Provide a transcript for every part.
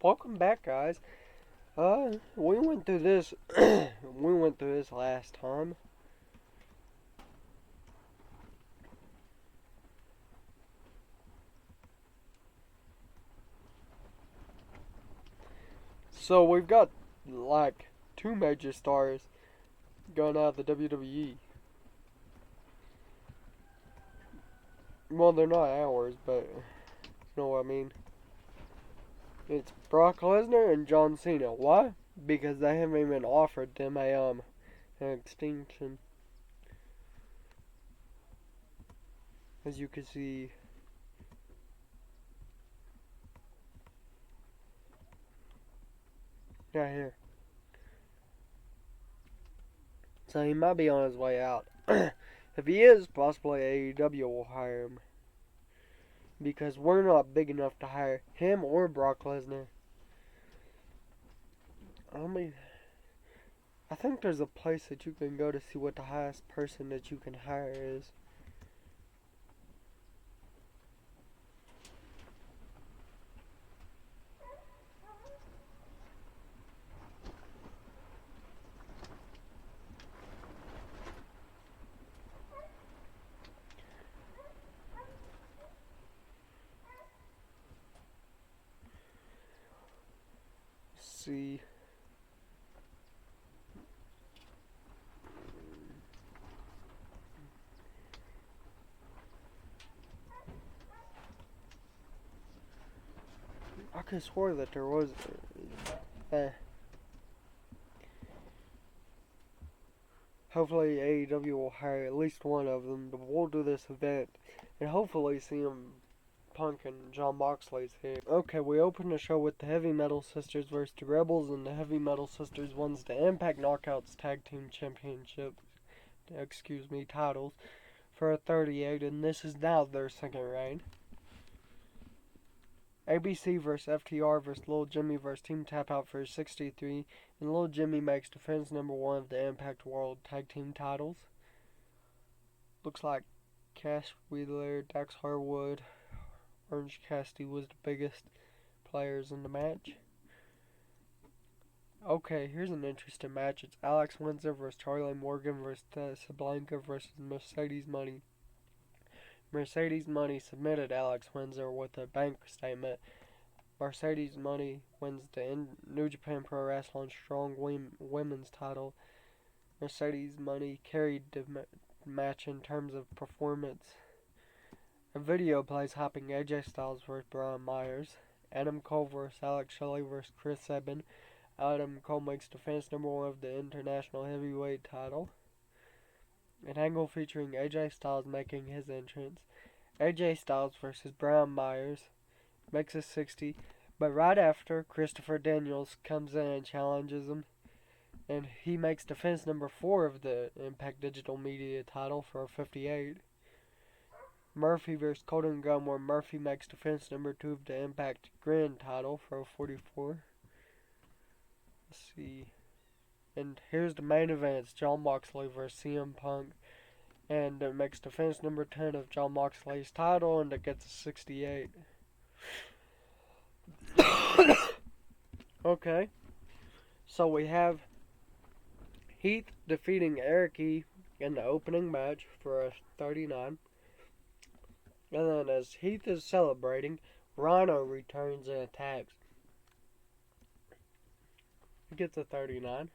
Welcome back, guys. We went through this. We went through this last time. So we've got like two major stars going out of the WWE. Well, they're not ours, but you know what I mean. It's Brock Lesnar and John Cena. Why? Because they haven't even offered them an extinction. As you can see. Right here. So he might be on his way out. If he is, possibly AEW will hire him. Because we're not big enough to hire him or Brock Lesnar. I think there's a place that you can go to see what the highest person that you can hire is. See. I could swear that there was. Hopefully AEW will hire at least one of them. But we'll do this event and hopefully CM Punk and John Moxley's here. Okay, we opened the show with the Heavy Metal Sisters versus the Rebels, and the Heavy Metal Sisters wins the Impact Knockouts Tag Team Championship. Titles for a 38, and this is now their second reign. ABC vs. FTR vs. Lil Jimmy vs. Team Tap Out for 63, and Lil Jimmy makes defense number 1 of the Impact World Tag Team titles. Looks like Cash Wheeler, Dax Harwood, Orange Cassidy was the biggest players in the match. Okay, here's an interesting match. It's Alex Windsor vs. Charlie Morgan vs. Tessa Blanca vs. Mercedes Money. Mercedes Money submitted Alex Windsor with a bank statement. Mercedes Money wins the New Japan Pro Wrestling Strong Women's title. Mercedes Money carried the match in terms of performance. A video plays hyping AJ Styles vs. Brian Myers. Adam Cole vs. Alex Shelley vs. Chris Sabin. Adam Cole makes defense number 1 of the International Heavyweight title. An angle featuring AJ Styles making his entrance. AJ Styles versus Brian Myers makes a 60, but right after, Christopher Daniels comes in and challenges him, and he makes defense number 4 of the Impact Digital Media title for a 58. Murphy vs. Colton Gunn, where Murphy makes defense number 2 of the Impact Grand title for a 44. Let's see. And here's the main event. It's John Moxley vs. CM Punk. And it makes defense number 10 of John Moxley's title, and it gets a 68. Okay. So we have Heath defeating Eric E. in the opening match for a 39. And then as Heath is celebrating, Rhino returns and attacks. He gets a 39.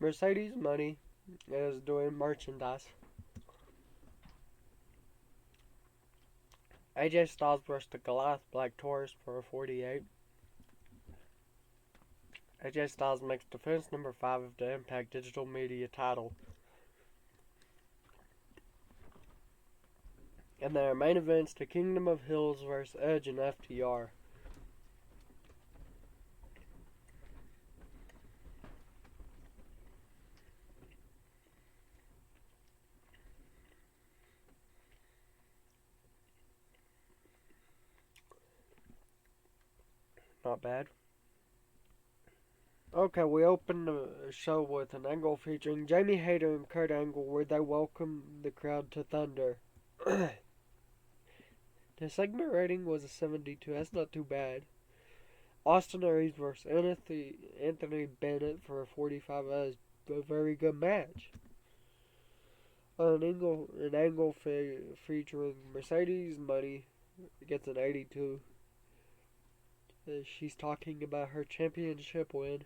Mercedes Money is doing merchandise. AJ Styles versus the Goliath Black Taurus for a 48. AJ Styles makes defense number 5 of the Impact Digital Media title. And their main events, the Kingdom of Hills versus Edge and FTR. Not bad. Okay, we open the show with an angle featuring Jamie Hayter and Kurt Angle where they welcome the crowd to Thunder. The segment rating was a 72. That's not too bad. Austin Aries versus Anthony Bennett for a 45 is a very good match. An angle featuring Mercedes Money gets an 82. She's talking about her championship win.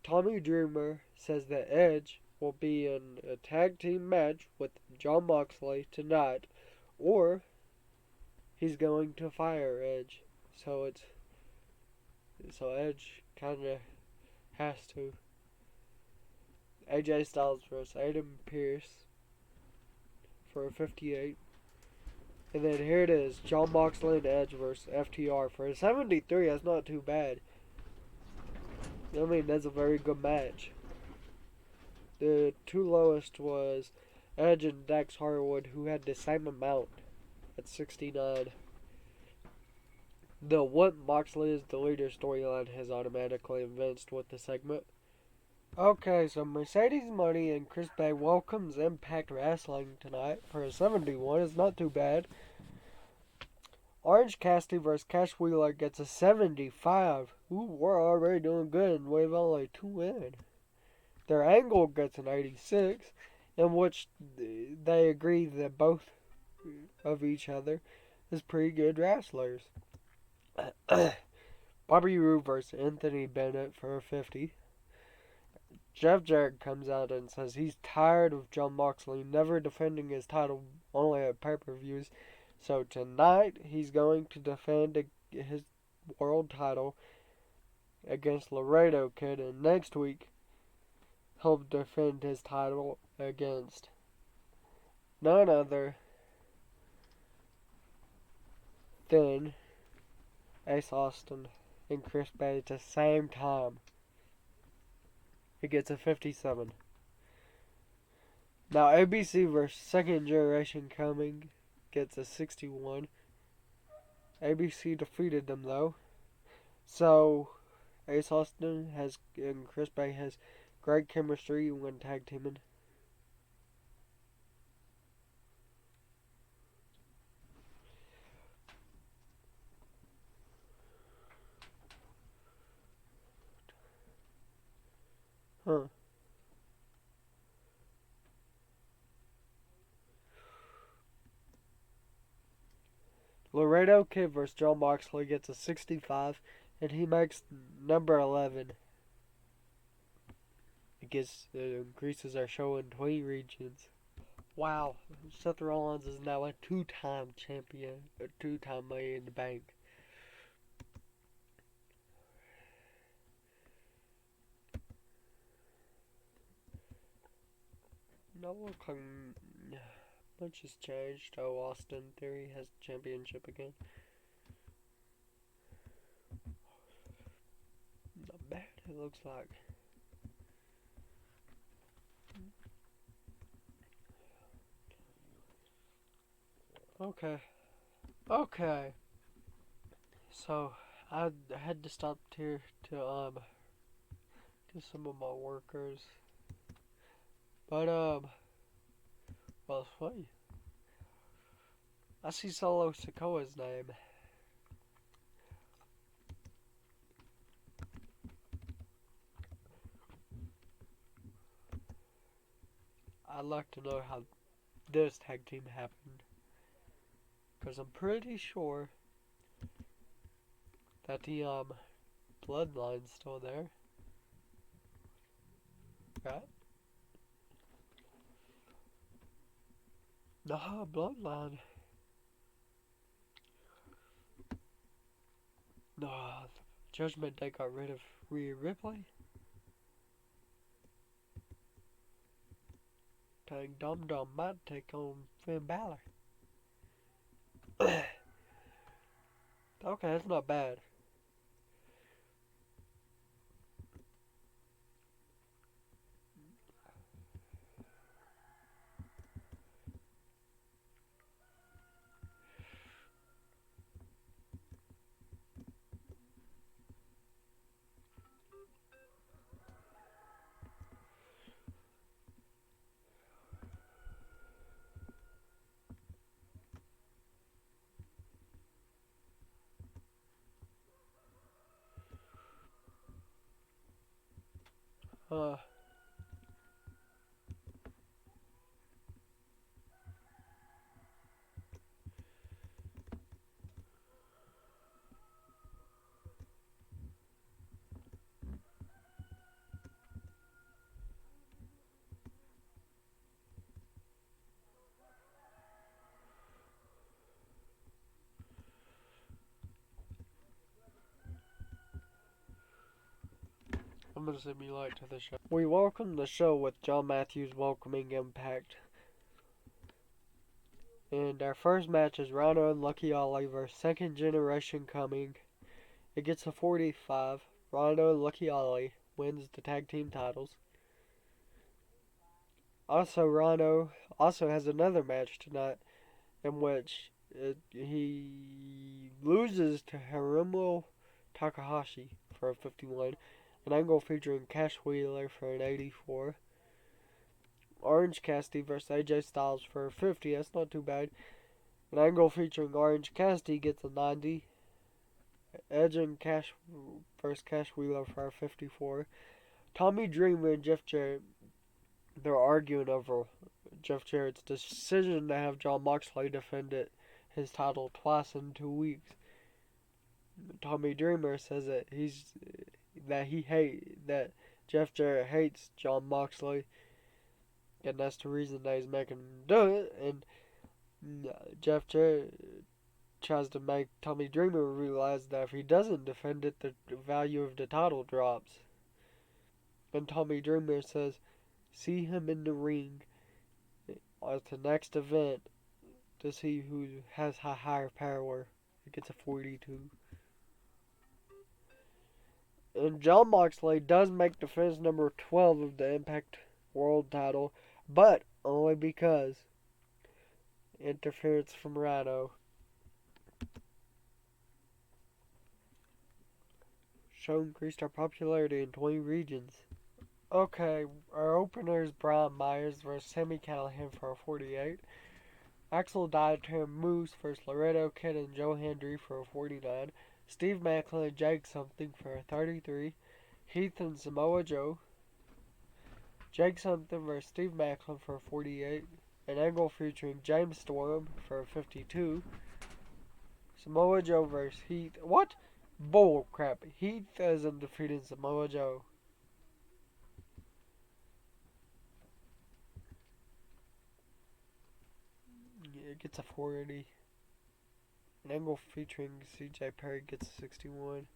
Tommy Dreamer says that Edge will be in a tag team match with Jon Moxley tonight, or he's going to fire Edge. So Edge kind of has to. AJ Styles versus Adam Pearce for a 58. And then here it is, Jon Moxley and Edge versus FTR for a 73. That's not too bad. I mean, that's a very good match. The two lowest was Edge and Dax Harwood, who had the same amount at 69. The What Moxley is the leader storyline has automatically advanced with the segment. Okay, so Mercedes Money and Chris Bay welcomes Impact Wrestling tonight for a 71. It's not too bad. Orange Cassidy versus Cash Wheeler gets a 75. Ooh, we're already doing good, and we've only 2 in. Their Angle gets an 86, in which they agree that both of each other is pretty good wrestlers. Bobby Roode versus Anthony Bennett for a 50. Jeff Jarrett comes out and says he's tired of Jon Moxley never defending his title only at pay-per-views. So tonight he's going to defend his world title against Laredo Kid, and next week he'll defend his title against none other than Ace Austin and Chris Bay at the same time. He gets a 57. Now ABC vs. Second Generation Coming gets a 61. ABC defeated them though. So Ace Austin and Chris Bay has great chemistry when tag teaming. Huh. Laredo Kid vs. Jon Moxley gets a 65, and he makes number 11. It increases our show in 20 regions. Wow, Seth Rollins is now a 2-time champion, a 2-time Money in the Bank. No, much has changed. Oh, Austin Theory has the championship again. Not bad, it looks like. Okay. So I had to stop here to get some of my workers. But well, it's funny. I see Solo Sikoa's name. I'd like to know how this tag team happened, because I'm pretty sure that the bloodline's still there, right? No, bloodline. No, Judgment Day got rid of Rhea Ripley. Dang, Dum Dum might take on Finn Balor. Okay, that's not bad. Uh, I'm gonna simulate to the show. We welcome the show with John Matthews welcoming Impact. And our first match is Rhino and Lucky Ollie versus Second Generation Coming. It gets a 45. Rhino and Lucky Ollie wins the tag team titles. Also, Rhino also has another match tonight in which he loses to Hiromu Takahashi for a 51. An angle featuring Cash Wheeler for an 84. Orange Cassidy versus AJ Styles for a 50. That's not too bad. An angle featuring Orange Cassidy gets a 90. Edge and Cash versus Cash Wheeler for a 54. Tommy Dreamer and Jeff Jarrett, they're arguing over Jeff Jarrett's decision to have John Moxley defend his title twice in 2 weeks. Tommy Dreamer says that Jeff Jarrett hates John Moxley, and that's the reason that he's making him do it. And Jeff Jarrett tries to make Tommy Dreamer realize that if he doesn't defend it, the value of the title drops. And Tommy Dreamer says, see him in the ring at the next event to see who has a higher power. It gets a 42. And John Moxley does make defense number 12 of the Impact World title, but only because interference from Rhino. Show increased our popularity in 20 regions. Okay, our opener is Brian Myers versus Sami Callihan for a 48. Axel Dieter Moose versus Laredo Kid and Joe Hendry for a 49. Steve Macklin and Jake Something for a 33. Heath and Samoa Joe. Jake Something versus Steve Macklin for a 48. An angle featuring James Storm for a 52. Samoa Joe versus Heath. What? Bull crap. Heath hasn't defeated Samoa Joe. It gets a 40. An angle featuring CJ Perry gets a 61.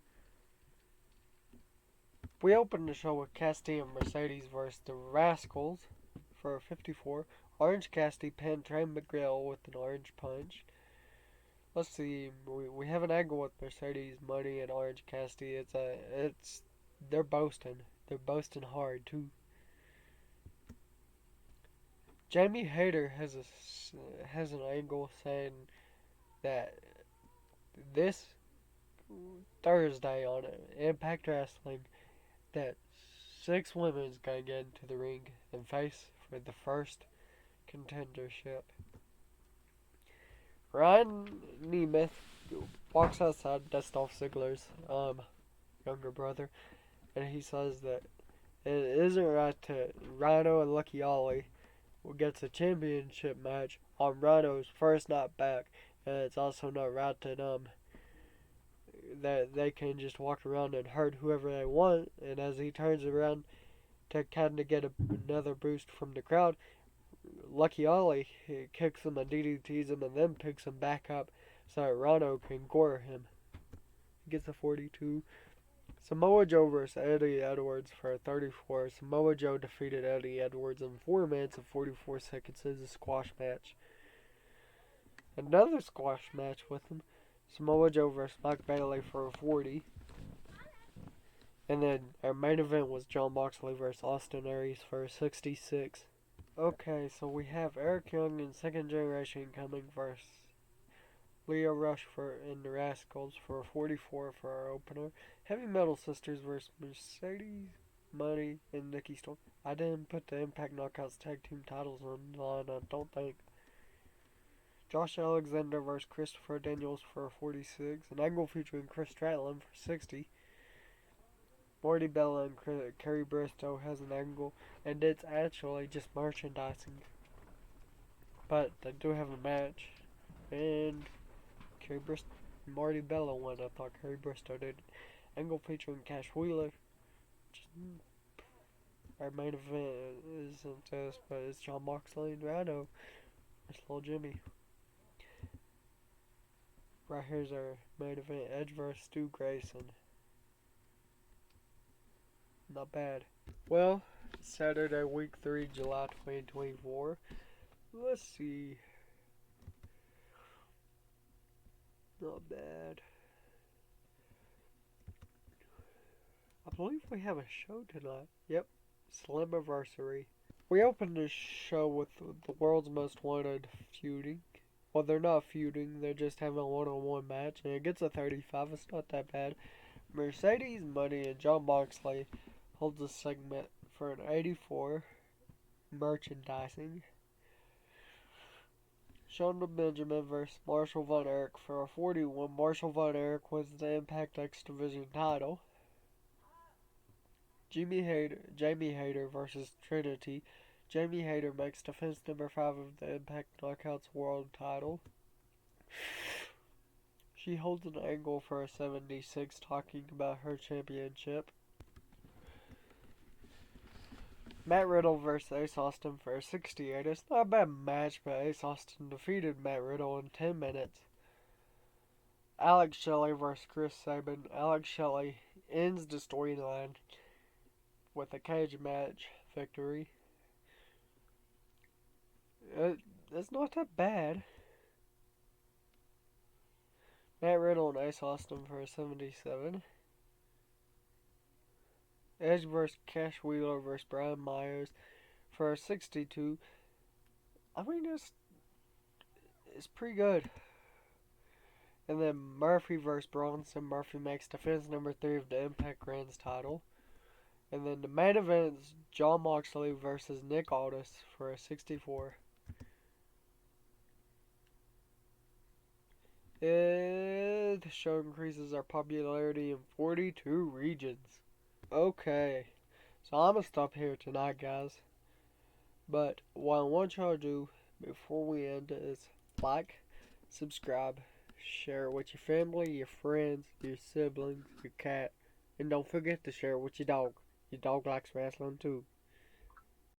We opened the show with Cassidy and Mercedes versus the Rascals for a 54. Orange Cassidy pinned Trey McGill with an orange punch. Let's see. We have an angle with Mercedes Money and Orange Cassidy. They're boasting. They're boasting hard too. Jamie Hayter has an angle saying that this Thursday on Impact Wrestling that 6 women's gonna get into the ring and face for the first contendership. Ryan Nemeth walks outside Dolph Ziggler's younger brother, and he says that it isn't right to Rhino and Lucky Ollie gets a championship match on Rhino's first night back, and it's also not right that they can just walk around and hurt whoever they want. And as he turns around to kind of get another boost from the crowd, Lucky Ollie kicks him and DDTs him and then picks him back up so that Rhino can gore him. He gets a 42. Samoa Joe versus Eddie Edwards for a 34. Samoa Joe defeated Eddie Edwards in 4 minutes and 44 seconds as a squash match. Another squash match with him. Samoa Joe versus Mike Bailey for a 40. And then our main event was John Moxley versus Austin Aries for a 66. Okay, so we have Eric Young and Second Generation Coming versus Leo Rush and the Rascals for a 44 for our opener. Heavy Metal Sisters versus Mercedes Money and Nikki Storm. I didn't put the Impact Knockouts tag team titles on the line, I don't think. Josh Alexander versus Christopher Daniels for a 46. An angle featuring Chris Stratland for 60. Marty Bella and Kerry Bristow has an angle, and it's actually just merchandising. But they do have a match, and Marty Bella won. I thought Kerry Bristow did. Angle featuring Cash Wheeler. Our main event isn't this, but it's John Moxley and Rhino. It's Little Jimmy. Right here's our main event: Edge vs. Stu Grayson. Not bad. Well, Saturday, week 3, July 2024. Let's see. Not bad. I believe we have a show tonight. Yep, Slammiversary. We opened this show with the world's most wanted feuding. Well, they're not feuding, they're just having a one-on-one match, and it gets a 35. It's not that bad. Mercedes Money and John Moxley holds a segment for an 84. Merchandising. Shelton Benjamin vs. Marshall Von Erich for a 41. Marshall Von Erich wins the Impact X Division title. Jamie Hayter vs. Trinity. Jamie Hayter makes defense number 5 of the Impact Knockouts World title. She holds an angle for a 76, talking about her championship. Matt Riddle vs. Ace Austin for a 68. It's not a bad match, but Ace Austin defeated Matt Riddle in 10 minutes. Alex Shelley vs. Chris Sabin. Alex Shelley ends the storyline with a cage match victory. It's not that bad. Matt Riddle and Ace Austin for a 77. Edge vs. Cash Wheeler vs. Brian Myers for a 62. I mean, it's pretty good. And then Murphy vs. Bronson. Murphy makes defense number 3 of the Impact Grand's title. And then the main event is John Moxley versus Nick Aldis for a 64. The show increases our popularity in 42 regions. Okay, so I'm gonna stop here tonight, guys. But what I want y'all to do before we end is like, subscribe, share it with your family, your friends, your siblings, your cat, and don't forget to share it with your dog. Your dog likes wrestling too.